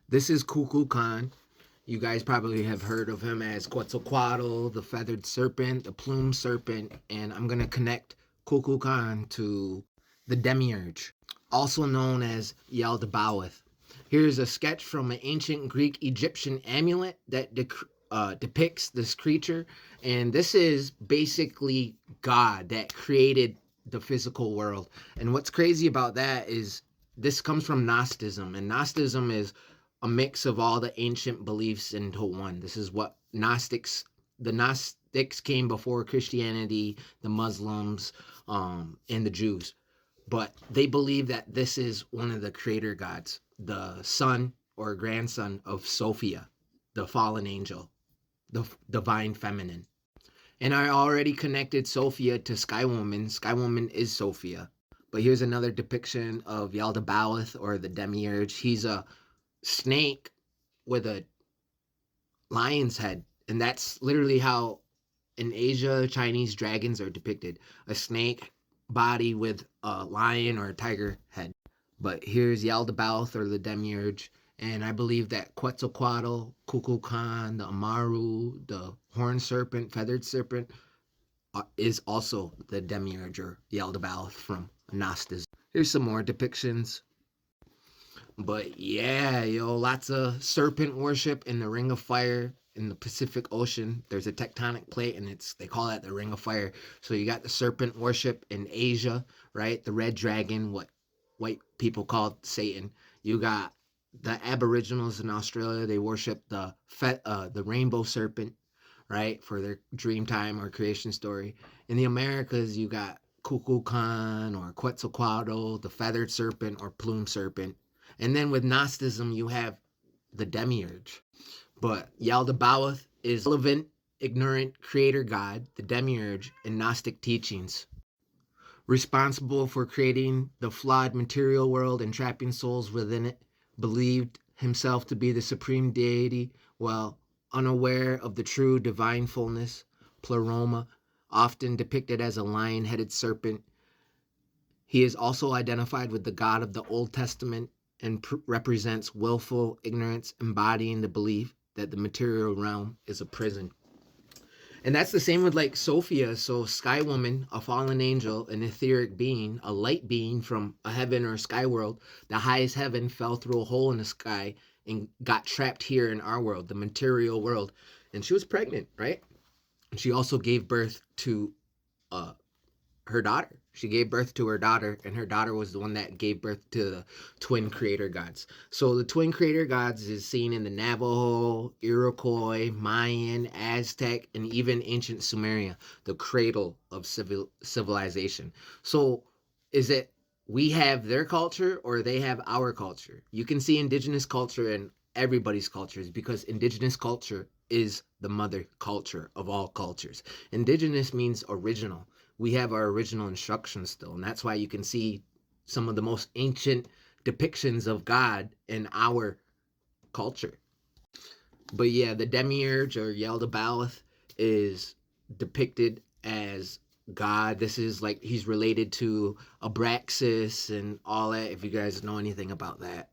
This is Kukulkan. You guys probably have heard of him as Quetzalcoatl, the feathered serpent, the plumed serpent, and I'm going to connect Kukulkan to the demiurge, also known as Yaldabaoth. Here's a sketch from an ancient Greek Egyptian amulet that depicts this creature, and this is basically God that created the physical world. And what's crazy about that is this comes from Gnosticism, and Gnosticism is a mix of all the ancient beliefs into one. This is what the Gnostics came before Christianity, the Muslims, and the Jews. But they believe that this is one of the creator gods, the son or grandson of Sophia, the fallen angel, the divine feminine. And I already connected Sophia to Sky Woman. Sky Woman is Sophia. But here's another depiction of Yaldabaoth or the demiurge. He's a snake with a lion's head, and that's literally how in Asia Chinese dragons are depicted: a snake body with a lion or a tiger head. But here's Yaldabaoth or the demiurge, and I believe that Quetzalcoatl, Kukulkan, the Amaru, the horned serpent, feathered serpent is also the demiurge or Yaldabaoth from Gnosticism. Here's some more depictions. But yeah, lots of serpent worship in the Ring of Fire in the Pacific Ocean. There's a tectonic plate, and they call that the Ring of Fire. So you got the serpent worship in Asia, right? The red dragon, what white people call Satan. You got the Aboriginals in Australia. They worship the rainbow serpent, right, for their dream time or creation story. In the Americas, you got Kukulkan or Quetzalcoatl, the feathered serpent or plume serpent. And then with Gnosticism, you have the demiurge. But Yaldabaoth is relevant, ignorant creator god, the demiurge, in Gnostic teachings, responsible for creating the flawed material world and trapping souls within it, believed himself to be the supreme deity while unaware of the true divine fullness, pleroma, often depicted as a lion-headed serpent. He is also identified with the God of the Old Testament and represents willful ignorance, embodying the belief that the material realm is a prison. And that's the same with like Sophia. So, Sky Woman, a fallen angel, an etheric being, a light being from a heaven or a sky world. The highest heaven fell through a hole in the sky and got trapped here in our world, the material world. And she was pregnant, right? And she also gave birth to uh, her daughter. She gave birth to her daughter, and her daughter was the one that gave birth to the twin creator gods. So the twin creator gods is seen in the Navajo, Iroquois, Mayan, Aztec, and even ancient Sumeria, the cradle of civilization. So is it we have their culture or they have our culture? You can see indigenous culture in everybody's cultures because indigenous culture is the mother culture of all cultures. Indigenous means original. We have our original instructions still, and that's why you can see some of the most ancient depictions of God in our culture. But yeah, the demiurge or Yaldabaoth is depicted as God. This is like he's related to Abraxas and all that, if you guys know anything about that.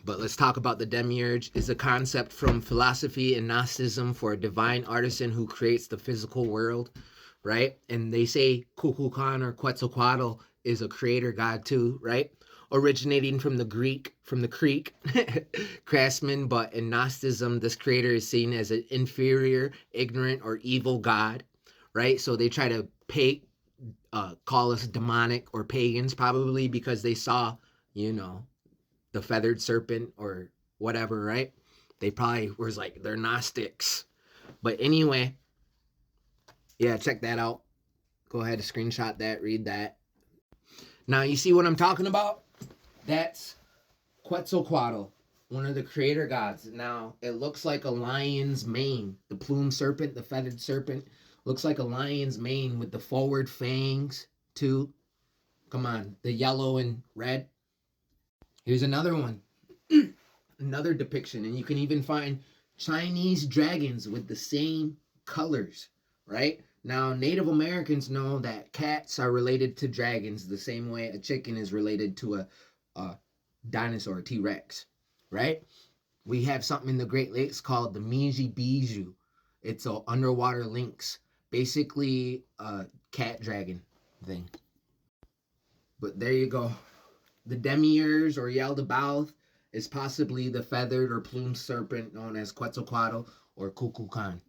But let's talk about the demiurge. It's a concept from philosophy and Gnosticism for a divine artisan who creates the physical world, right? And they say Kukulkan or Quetzalcoatl is a creator god too, right? Originating from the Greek craftsman, but in Gnosticism, this creator is seen as an inferior, ignorant, or evil god, right? So they try to call us demonic or pagans, probably because they saw, the feathered serpent or whatever, right? They probably was like, they're Gnostics. But anyway, yeah, check that out. Go ahead and screenshot that, read that. Now, you see what I'm talking about? That's Quetzalcoatl, one of the creator gods. Now, it looks like a lion's mane. The plume serpent, the feathered serpent, looks like a lion's mane with the forward fangs, too. Come on, the yellow and red. Here's another one. Another depiction. And you can even find Chinese dragons with the same colors, right? Now, Native Americans know that cats are related to dragons the same way a chicken is related to a dinosaur, T-Rex, right? We have something in the Great Lakes called the Miji Biju. It's a underwater lynx, basically a cat dragon thing. But there you go. The demiurge or Yaldabaoth is possibly the feathered or plumed serpent known as Quetzalcoatl or Kukulkan.